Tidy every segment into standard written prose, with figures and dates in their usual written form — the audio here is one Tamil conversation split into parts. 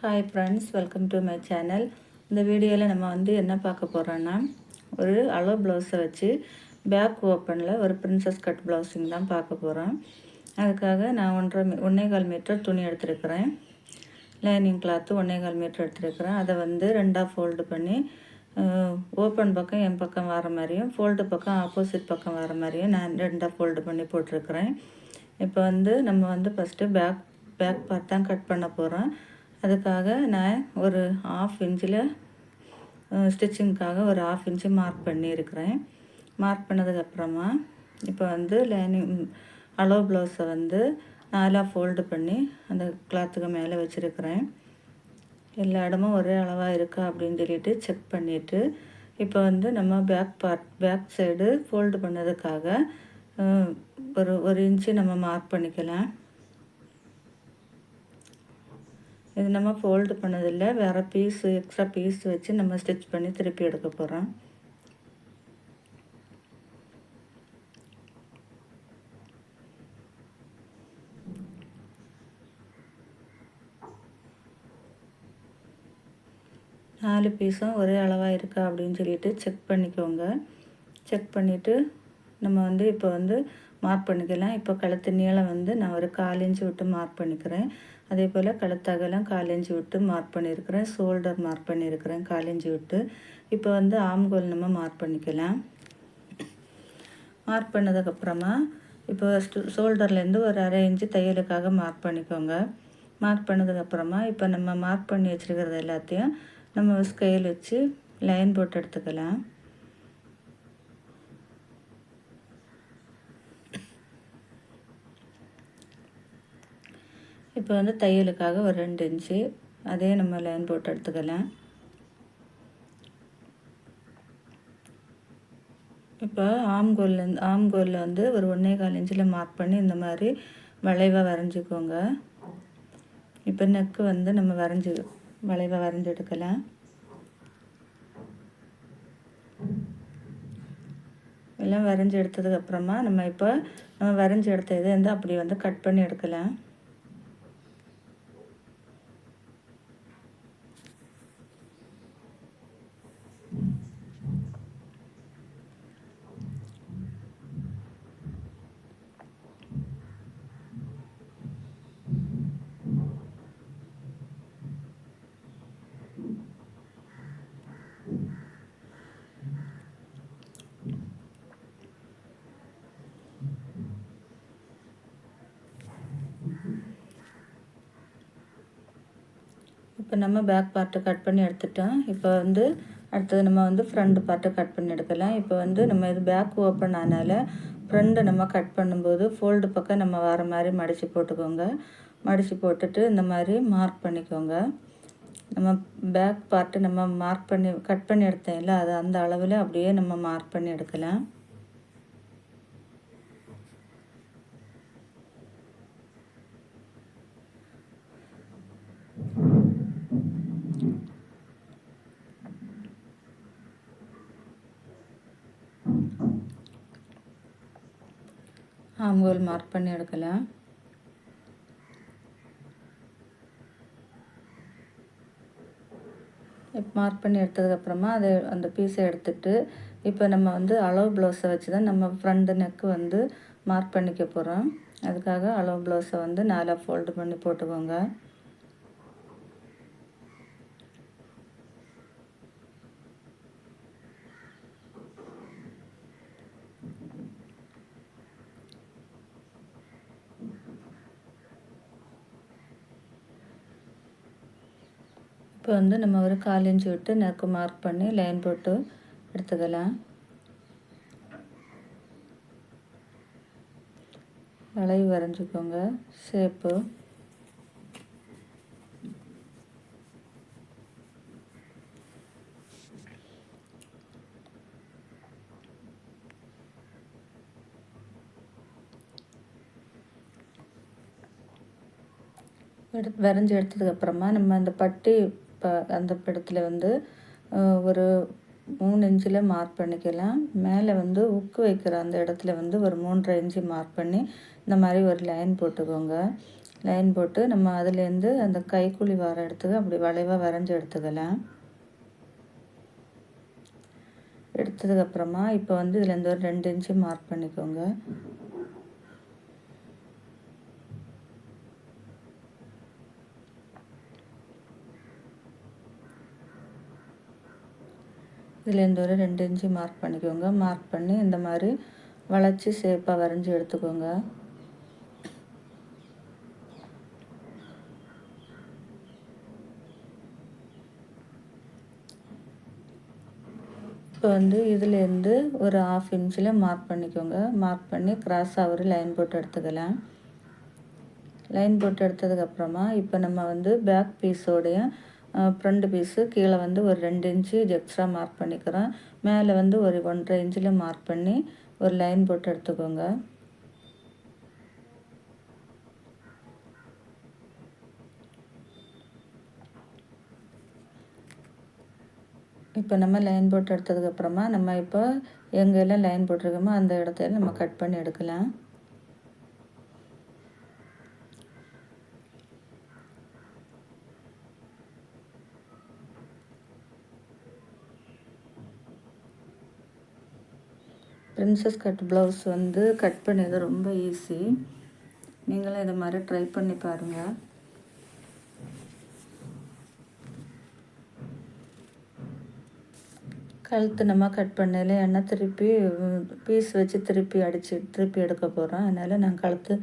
Hi friends, welcome to my channel. இந்த வீடியோவில் நம்ம என்ன பார்க்க போகிறோன்னா, ஒரு அளவு ப்ளவுஸை வச்சு பேக் ஓப்பனில் ஒரு பிரின்சஸ் கட் ப்ளவுஸிங் தான் பார்க்க போகிறோம். அதுக்காக நான் 1.25 மீட்டர் துணி எடுத்துருக்கிறேன். லைனிங் கிளாத்து 1.25 மீட்டர் எடுத்துருக்கிறேன். அதை ரெண்டாக ஃபோல்டு பண்ணி ஓப்பன் பக்கம் என் பக்கம் வர மாதிரியும், ஃபோல்டு பக்கம் ஆப்போசிட் பக்கம் வர மாதிரியும் நான் ரெண்டாக ஃபோல்டு பண்ணி போட்டிருக்கிறேன். இப்போ நம்ம ஃபஸ்ட்டு பேக் பார்ட் தான் கட் பண்ண போகிறோம். அதுக்காக நான் ஒரு 1/2 இன்ச்சில் ஸ்டிச்சிங்க்காக ஒரு 1/2 இன்ச்சு மார்க் பண்ணியிருக்கிறேன். மார்க் பண்ணதுக்கப்புறமா இப்போ லைனிங் அளவு ப்ளவுஸை 4 ஃபோல்டு பண்ணி அந்த கிளாத்துக்கு மேலே வச்சுருக்கிறேன். எல்லா இடமும் ஒரே அளவாக இருக்கா அப்படின்னு சொல்லிட்டு செக் பண்ணிவிட்டு, இப்போ நம்ம பேக் சைடு ஃபோல்டு பண்ணதுக்காக ஒரு இன்ச்சு நம்ம மார்க் பண்ணிக்கலாம். இது நம்ம ஃபோல்டு பண்ணதில்லை, வேறு எக்ஸ்ட்ரா பீஸ் வச்சு நம்ம ஸ்டிச் பண்ணி திருப்பி எடுக்க போகிறோம். நாலு பீஸும் ஒரே அளவாக இருக்கா அப்படின்னு சொல்லிட்டு செக் பண்ணிக்கோங்க. செக் பண்ணிவிட்டு நம்ம இப்போ மார்க் பண்ணிக்கலாம். இப்போ கழுத்து நீளம் நான் ஒரு 1/4 இன்ச்சு விட்டு மார்க் பண்ணிக்கிறேன். அதே போல் கழுத்தகலம் 1/4 இன்ச்சு விட்டு மார்க் பண்ணியிருக்கிறேன். ஷோல்டர் மார்க் பண்ணியிருக்கிறேன் 1/4 இன்ச்சு விட்டு. இப்போ ஆம்கோல் நம்ம மார்க் பண்ணிக்கலாம். மார்க் பண்ணதுக்கப்புறமா இப்போ ஷோல்டர்லேருந்து ஒரு 1/2 இன்ச்சு தையலுக்காக மார்க் பண்ணிக்கோங்க. மார்க் பண்ணதுக்கப்புறமா இப்போ நம்ம மார்க் பண்ணி வச்சுருக்கிறது எல்லாத்தையும் நம்ம ஸ்கேல் வச்சு லைன் போட்டு எடுத்துக்கலாம். இப்போ தையலுக்காக ஒரு 2 இன்ச்சு அதே நம்ம லைன் போட்டு எடுத்துக்கலாம். இப்போ ஆம்கோலில் ஒரு 1.25 இன்ச்சில் மார்க் பண்ணி இந்த மாதிரி வளைவாக வரைஞ்சிக்கோங்க. இப்போ நெக்கு நம்ம வளைவாக வரைஞ்சி எடுக்கலாம். எல்லாம் வரைஞ்சி எடுத்ததுக்கப்புறமா நம்ம வரைஞ்சி எடுத்த இதை அப்படி கட் பண்ணி எடுக்கலாம். இப்போ நம்ம பேக் பார்ட்டை கட் பண்ணி எடுத்துட்டோம். இப்போ அடுத்தது நம்ம ஃப்ரண்ட் பார்ட்டை கட் பண்ணி எடுக்கலாம். இப்போ நம்ம இது பேக் ஓப்பன் ஆனால ஃப்ரண்ட்டை நம்ம கட் பண்ணும்போது ஃபோல்டு பக்கம் நம்ம வர மாதிரி மடித்து போட்டுக்கோங்க. மடித்து போட்டுட்டு இந்த மாதிரி மார்க் பண்ணிக்கோங்க. நம்ம பேக் பார்ட்டு நம்ம கட் பண்ணி எடுத்தோம்ல, அது அந்த அளவில் அப்படியே நம்ம மார்க் பண்ணி எடுக்கலாம். ஆம்கோல் மார்க் பண்ணி எடுக்கலாம். இப்போ மார்க் பண்ணி எடுத்ததுக்கப்புறமா அந்த பீஸை எடுத்துட்டு இப்போ நம்ம அளவு ப்ளவுஸை வச்சு தான் நம்ம ஃப்ரண்ட் நெக்கு மார்க் பண்ணிக்க போகிறோம். அதுக்காக அளவு ப்ளவுஸை 4 ஃபோல்டு பண்ணி போட்டுக்கோங்க. இப்போ நம்ம ஒரு 1/4 இன்ச்சு விட்டு நெக்கு மார்க் பண்ணி லைன் போட்டு எடுத்துக்கலாம். வளைவு வரைஞ்சிக்கோங்க. ஷேப்பு வரைஞ்சி எடுத்ததுக்கப்புறமா நம்ம அந்த பட்டி அந்த இடத்துல ஒரு 3 இன்ச்சில் மார்க் பண்ணிக்கலாம். மேலே உக்கு வைக்கிற அந்த இடத்துல ஒரு 3.5 இன்ச்சு மார்க் பண்ணி இந்த மாதிரி ஒரு லைன் போட்டுக்கோங்க. லைன் போட்டு நம்ம அதுலேருந்து அந்த கைக்குழி வர இடத்துக்கு அப்படி வளைவாக வரைஞ்சி எடுத்துக்கலாம். எடுத்ததுக்கப்புறமா இப்போ வந்து இதுலேருந்து ஒரு 2 இன்ச்சு மார்க் பண்ணிக்கோங்க. இதுலேருந்து ஒரு 2 இன்ச்சு மார்க் பண்ணிக்கோங்க. மார்க் பண்ணி இந்த மாதிரி வளைச்சி ஷேப்பாக வரைஞ்சி எடுத்துக்கோங்க. இப்போ வந்து இதுலேருந்து ஒரு 1/2 இன்ச்சில் மார்க் பண்ணிக்கோங்க. மார்க் பண்ணி கிராஸாக ஒரு லைன் போட்டு எடுத்துக்கலாம். லைன் போட்டு எடுத்ததுக்கப்புறமா இப்போ நம்ம வந்து பேக் பீஸோடைய ஃப்ரண்ட் பீஸு கீழே வந்து ஒரு 2 இன்ச்சு எக்ஸ்ட்ரா மார்க் பண்ணிக்கிறோம். மேலே வந்து ஒரு 1.5 இன்ச்சில் மார்க் பண்ணி ஒரு லைன் போட்டு எடுத்துக்கோங்க. இப்போ நம்ம லைன் போட்டு எடுத்ததுக்கப்புறமா நம்ம இப்போ எங்கெல்லாம் லைன் போட்டிருக்கோமோ அந்த இடத்துல நம்ம கட் பண்ணி எடுக்கலாம். பிரின்சஸ் கட் ப்ளவுஸ் வந்து கட் பண்ணது ரொம்ப ஈஸி. நீங்களும் இதை மாதிரி ட்ரை பண்ணி பாருங்கள். கழுத்து நம்ம கட் பண்ணல எண்ணெய் திருப்பி பீஸ் வச்சு திருப்பி எடுக்க போகிறோம். அதனால் நான் கழுத்து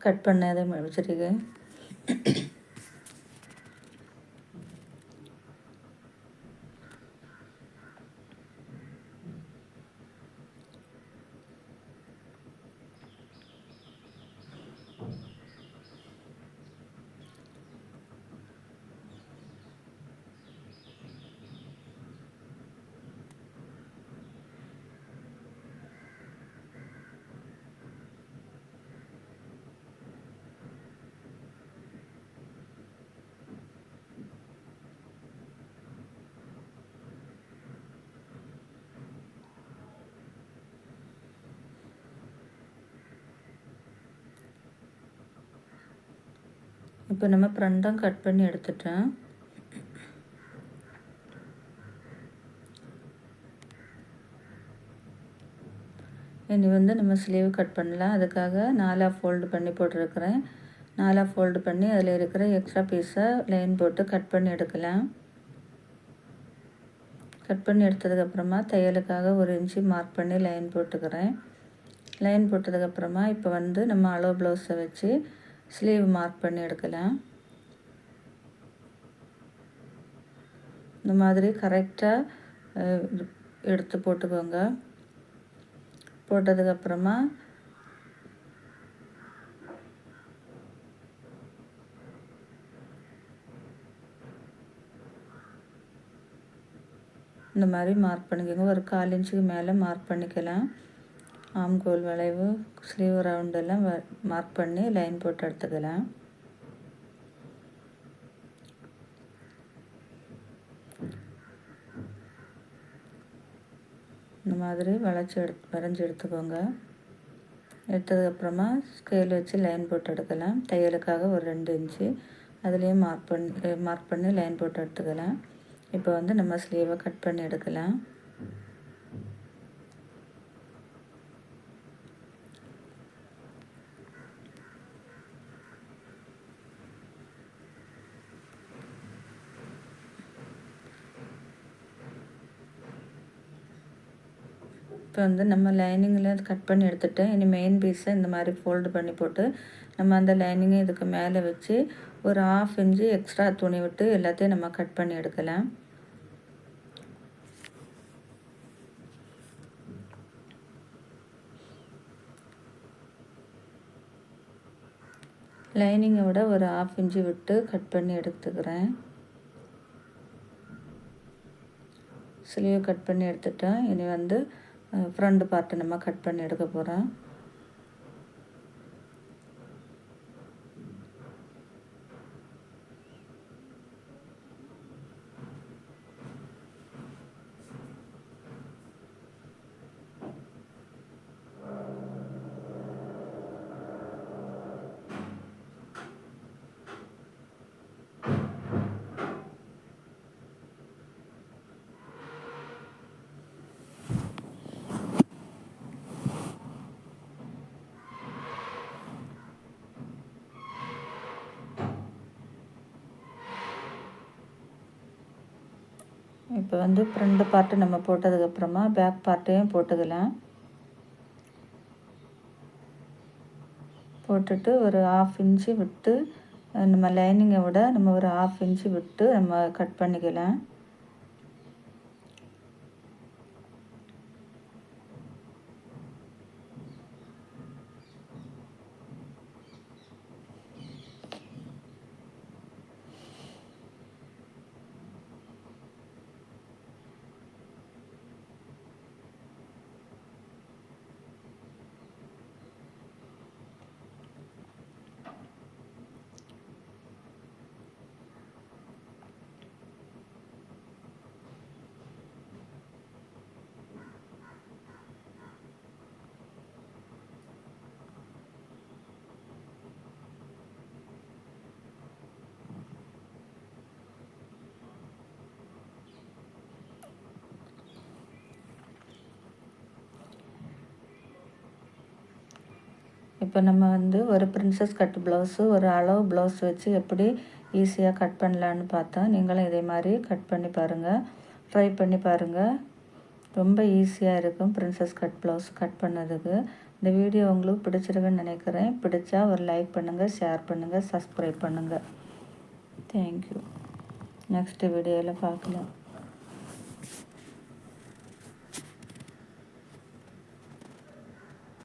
கட் பண்ணதை வச்சுருக்கேன். இப்போ நம்ம ஃப்ரண்ட்டும் கட் பண்ணி எடுத்துட்டோம். இனி வந்து நம்ம ஸ்லீவ் கட் பண்ணலாம். அதுக்காக 4 ஃபோல்டு பண்ணி போட்டிருக்கிறேன். 4 ஃபோல்டு பண்ணி அதில் இருக்கிற எக்ஸ்ட்ரா பீஸை லைன் போட்டு கட் பண்ணி எடுக்கலாம். கட் பண்ணி எடுத்ததுக்கப்புறமா தையலுக்காக 1 இன்ச்சு மார்க் பண்ணி லைன் போட்டுக்கிறேன். லைன் போட்டதுக்கப்புறமா இப்போ வந்து நம்ம அளவு ப்ளவுஸை வச்சு ஸ்லீவ் மார்க் பண்ணி எடுக்கலாம். இந்த மாதிரி கரெக்டாக எடுத்து போட்டுக்கோங்க. போட்டதுக்கப்புறமா இந்த மாதிரி மார்க் பண்ணிக்கோங்க. ஒரு 1/4 இன்ச்சுக்கு மேலே மார்க் பண்ணிக்கலாம். ஆம்கோல் வளைவு ஸ்லீவ் ரவுண்டெல்லாம் மார்க் பண்ணி லைன் போட்டு எடுத்துக்கலாம். இந்த மாதிரி வரைஞ்சி எடுத்துக்கோங்க. எடுத்ததுக்கப்புறமா ஸ்கேல் வச்சு லைன் போட்டு எடுக்கலாம். தையலுக்காக ஒரு 2 இன்ச்சு அதுலேயும் மார்க் பண்ணி லைன் போட்டு எடுத்துக்கலாம். இப்போ வந்து நம்ம ஸ்லீவை கட் பண்ணி எடுக்கலாம். இப்போ வந்து நம்ம லைனிங்கில் கட் பண்ணி எடுத்துட்டேன். இனி மெயின் பீஸை இந்த மாதிரி ஃபோல்டு பண்ணி போட்டு நம்ம அந்த லைனிங்கை இதுக்கு மேலே வச்சு ஒரு 1/2 இன்ச்சு எக்ஸ்ட்ரா துணி விட்டு எல்லாத்தையும் நம்ம கட் பண்ணி எடுக்கலாம். லைனிங்கை விட ஒரு 1/2 இன்ச்சு விட்டு கட் பண்ணி எடுத்துக்கிறேன். ஸ்லீவ் கட் பண்ணி எடுத்துட்டேன். இனி வந்து ஃப்ரண்ட் பார்ட்டு நம்ம கட் பண்ணி எடுக்க போகிறோம். இப்போ வந்து ஃப்ரண்ட் பார்ட்டு நம்ம போட்டதுக்கப்புறமா பேக் பார்ட்டையும் போட்டுக்கலாம். போட்டுட்டு ஒரு 1/2 இன்ச்சு விட்டு நம்ம லைனிங்கை விட நம்ம ஒரு 1/2 இன்ச்சு விட்டு நம்ம கட் பண்ணிக்கலாம். இப்போ நம்ம வந்து ஒரு பிரின்சஸ் கட் ப்ளவுஸு ஒரு அளவு ப்ளவுஸ் வச்சு எப்படி ஈஸியாக கட் பண்ணலான்னு பார்த்தோம். நீங்களும் இதே மாதிரி கட் பண்ணி பாருங்கள், ட்ரை பண்ணி பாருங்கள். ரொம்ப ஈஸியாக இருக்கும் பிரின்சஸ் கட் ப்ளவுஸ் கட் பண்ணதுக்கு. இந்த வீடியோ உங்களுக்கு பிடிச்சிருக்குன்னு நினைக்கிறேன். பிடிச்சா ஒரு லைக் பண்ணுங்கள், ஷேர் பண்ணுங்கள், சப்ஸ்கிரைப் பண்ணுங்கள். தேங்க்யூ. நெக்ஸ்ட் வீடியோவில் பார்க்கலாம்.